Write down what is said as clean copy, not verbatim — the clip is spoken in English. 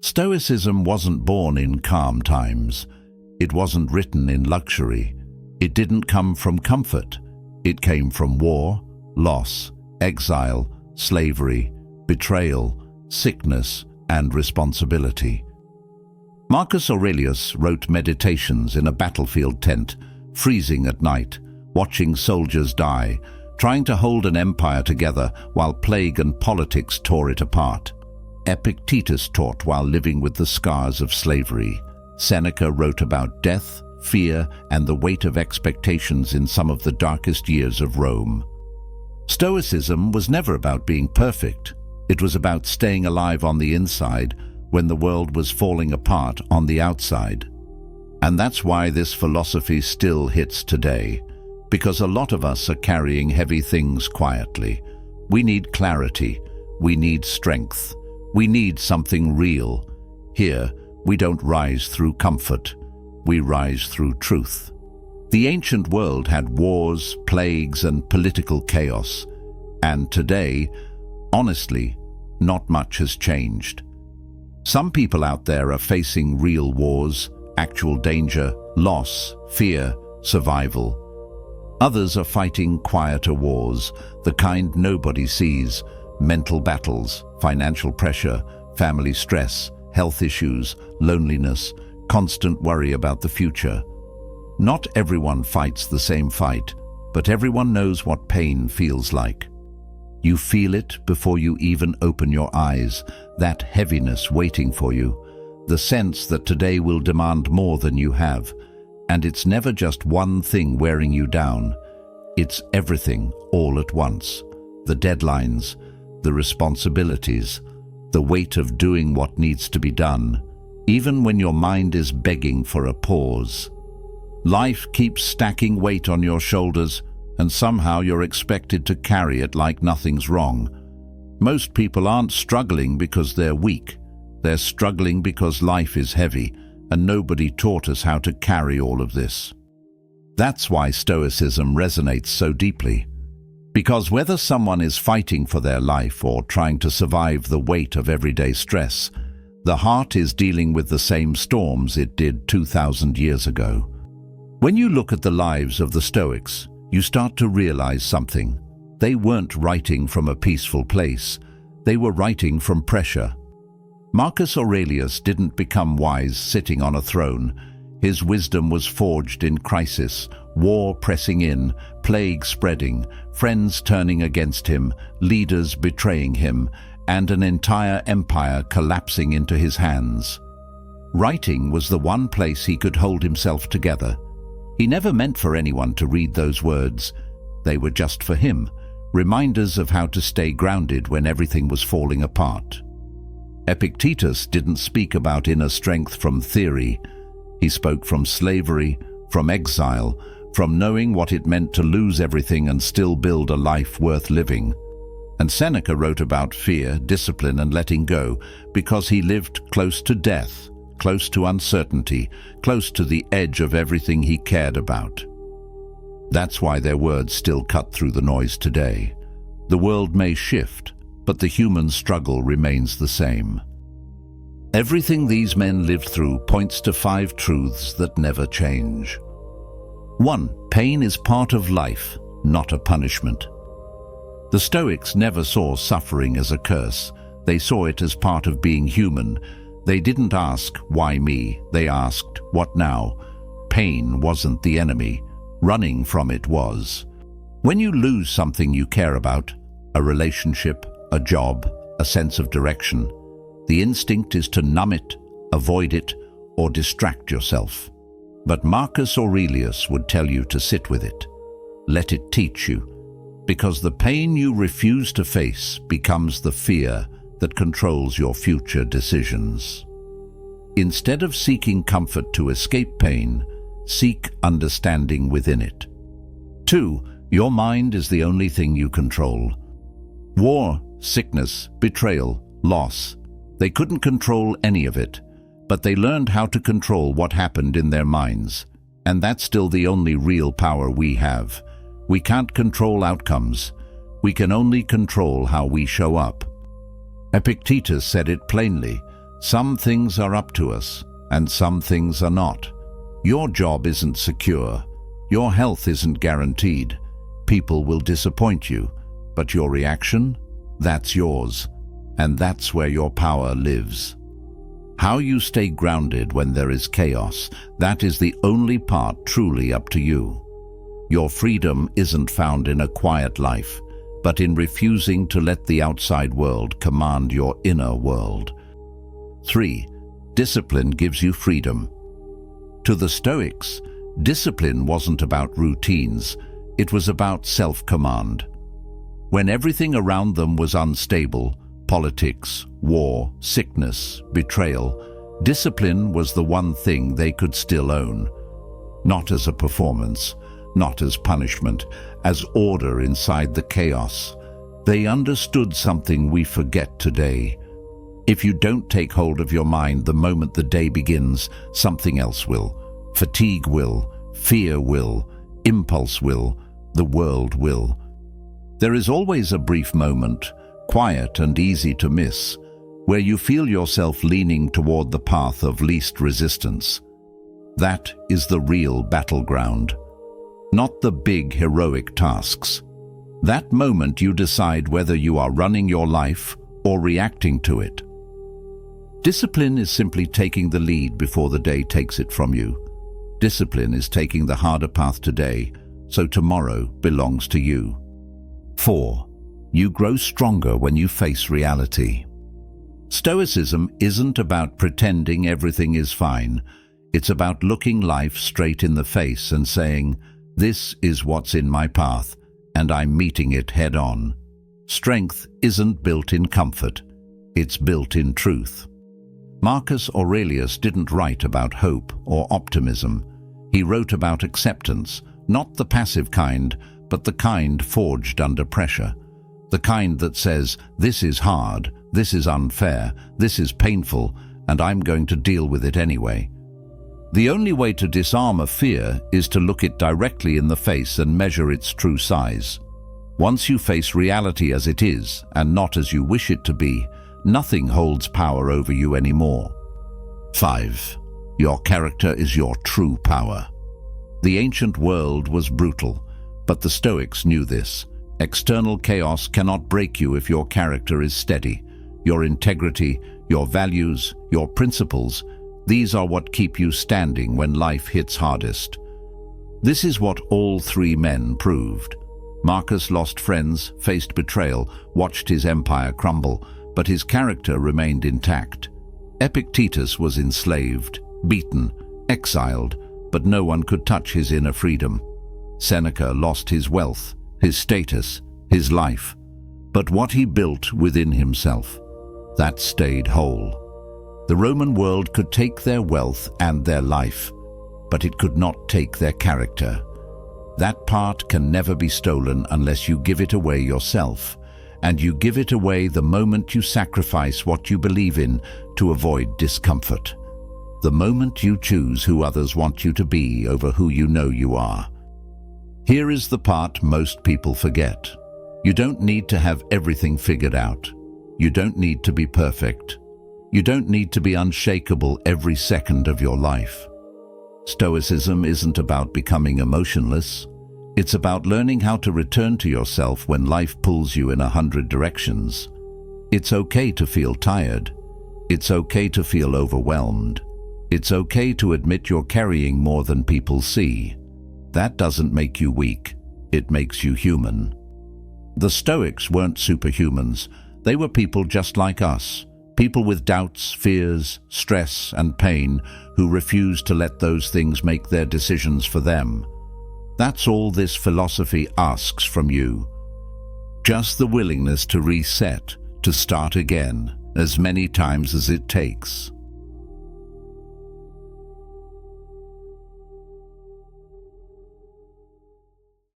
Stoicism wasn't born in calm times. It wasn't written in luxury. It didn't come from comfort. It came from war, loss, exile, slavery, betrayal, sickness, and responsibility. Marcus Aurelius wrote meditations in a battlefield tent, freezing at night, watching soldiers die, trying to hold an empire together while plague and politics tore it apart. Epictetus taught while living with the scars of slavery. Seneca wrote about death, fear, and the weight of expectations in some of the darkest years of Rome. Stoicism was never about being perfect. It was about staying alive on the inside when the world was falling apart on the outside. And that's why this philosophy still hits today, because a lot of us are carrying heavy things quietly. We need clarity. We need strength. We need something real. Here, we don't rise through comfort. We rise through truth. The ancient world had wars, plagues, and political chaos. And today, honestly, not much has changed. Some people out there are facing real wars, actual danger, loss, fear, survival. Others are fighting quieter wars, the kind nobody sees: mental battles, financial pressure, family stress, health issues, loneliness, constant worry about the future. Not everyone fights the same fight, but everyone knows what pain feels like. You feel it before you even open your eyes, that heaviness waiting for you, the sense that today will demand more than you have. And it's never just one thing wearing you down. It's everything all at once. The deadlines, the responsibilities, the weight of doing what needs to be done, even when your mind is begging for a pause. Life keeps stacking weight on your shoulders, and somehow you're expected to carry it like nothing's wrong. Most people aren't struggling because they're weak. They're struggling because life is heavy, and nobody taught us how to carry all of this. That's why Stoicism resonates so deeply. Because whether someone is fighting for their life or trying to survive the weight of everyday stress, the heart is dealing with the same storms it did 2,000 years ago. When you look at the lives of the Stoics, you start to realize something. They weren't writing from a peaceful place. They were writing from pressure. Marcus Aurelius didn't become wise sitting on a throne. His wisdom was forged in crisis, war pressing in, plague spreading, friends turning against him, leaders betraying him, and an entire empire collapsing into his hands. Writing was the one place he could hold himself together. He never meant for anyone to read those words. They were just for him, reminders of how to stay grounded when everything was falling apart. Epictetus didn't speak about inner strength from theory. He spoke from slavery, from exile, from knowing what it meant to lose everything and still build a life worth living. And Seneca wrote about fear, discipline, and letting go because he lived close to death, close to uncertainty, close to the edge of everything he cared about. That's why their words still cut through the noise today. The world may shift, but the human struggle remains the same. Everything these men lived through points to 5 truths that never change. 1. Pain is part of life, not a punishment. The Stoics never saw suffering as a curse. They saw it as part of being human. They didn't ask, "Why me?" They asked, "What now?" Pain wasn't the enemy. Running from it was. When you lose something you care about, a relationship, a job, a sense of direction, the instinct is to numb it, avoid it, or distract yourself. But Marcus Aurelius would tell you to sit with it. Let it teach you. Because the pain you refuse to face becomes the fear that controls your future decisions. Instead of seeking comfort to escape pain, seek understanding within it. 2. Your mind is the only thing you control. War, sickness, betrayal, loss. They couldn't control any of it, but they learned how to control what happened in their minds. And that's still the only real power we have. We can't control outcomes. We can only control how we show up. Epictetus said it plainly: Some things are up to us, and some things are not. Your job isn't secure. Your health isn't guaranteed. People will disappoint you, but your reaction? That's yours, and that's where your power lives. How you stay grounded when there is chaos, that is the only part truly up to you. Your freedom isn't found in a quiet life, but in refusing to let the outside world command your inner world. 3. Discipline gives you freedom. To the Stoics, discipline wasn't about routines, it was about self-command. When everything around them was unstable, politics, war, sickness, betrayal, discipline was the one thing they could still own. Not as a performance, not as punishment, as order inside the chaos. They understood something we forget today. If you don't take hold of your mind the moment the day begins, something else will. Fatigue will, fear will, impulse will, the world will. There is always a brief moment, quiet and easy to miss, where you feel yourself leaning toward the path of least resistance. That is the real battleground, not the big heroic tasks. That moment you decide whether you are running your life or reacting to it. Discipline is simply taking the lead before the day takes it from you. Discipline is taking the harder path today, so tomorrow belongs to you. 4. You grow stronger when you face reality. Stoicism isn't about pretending everything is fine. It's about looking life straight in the face and saying, "This is what's in my path, and I'm meeting it head on." Strength isn't built in comfort. It's built in truth. Marcus Aurelius didn't write about hope or optimism. He wrote about acceptance, not the passive kind, but the kind forged under pressure. The kind that says, "This is hard, this is unfair, this is painful, and I'm going to deal with it anyway." The only way to disarm a fear is to look it directly in the face and measure its true size. Once you face reality as it is, and not as you wish it to be, nothing holds power over you anymore. 5. Your character is your true power. The ancient world was brutal, but the Stoics knew this. External chaos cannot break you if your character is steady. Your integrity, your values, your principles, these are what keep you standing when life hits hardest. This is what all three men proved. Marcus lost friends, faced betrayal, watched his empire crumble, but his character remained intact. Epictetus was enslaved, beaten, exiled, but no one could touch his inner freedom. Seneca lost his wealth, his status, his life, but what he built within himself, that stayed whole. The Roman world could take their wealth and their life, but it could not take their character. That part can never be stolen unless you give it away yourself, and you give it away the moment you sacrifice what you believe in to avoid discomfort. The moment you choose who others want you to be over who you know you are. Here is the part most people forget. You don't need to have everything figured out. You don't need to be perfect. You don't need to be unshakable every second of your life. Stoicism isn't about becoming emotionless. It's about learning how to return to yourself when life pulls you in 100 directions. It's okay to feel tired. It's okay to feel overwhelmed. It's okay to admit you're carrying more than people see. That doesn't make you weak. It makes you human. The Stoics weren't superhumans. They were people just like us. People with doubts, fears, stress, and pain who refused to let those things make their decisions for them. That's all this philosophy asks from you. Just the willingness to reset, to start again, as many times as it takes.